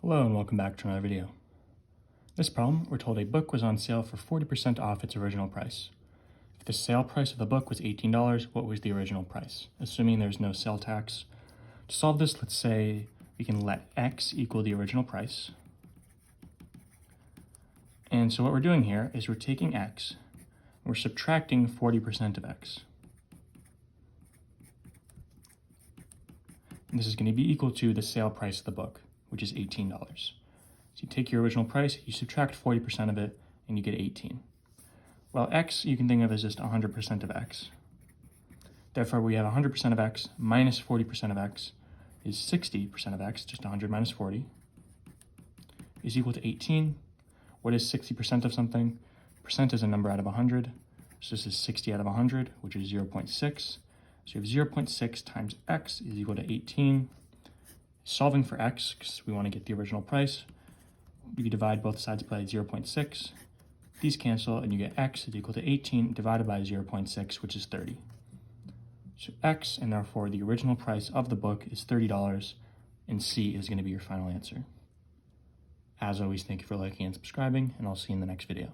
Hello and welcome back to another video. This problem, we're told a book was on sale for 40% off its original price. If the sale price of the book was $18, what was the original price? Assuming there's no sale tax. To solve this, let's say we can let X equal the original price. And so what we're doing here is we're taking X, and we're subtracting 40% of X. And this is going to be equal to the sale price of the book, which is $18. So you take your original price, you subtract 40% of it, and you get 18. Well, X you can think of as just 100% of X. Therefore, we have 100% of X minus 40% of X is 60% of X, just 100 minus 40, is equal to 18. What is 60% of something? Percent is a number out of 100. So this is 60 out of 100, which is 0.6. So you have 0.6 times X is equal to 18. Solving for X, because we want to get the original price, you divide both sides by 0.6. These cancel, and you get X is equal to 18 divided by 0.6, which is 30. So X, and therefore the original price of the book, is $30, and C is going to be your final answer. As always, thank you for liking and subscribing, and I'll see you in the next video.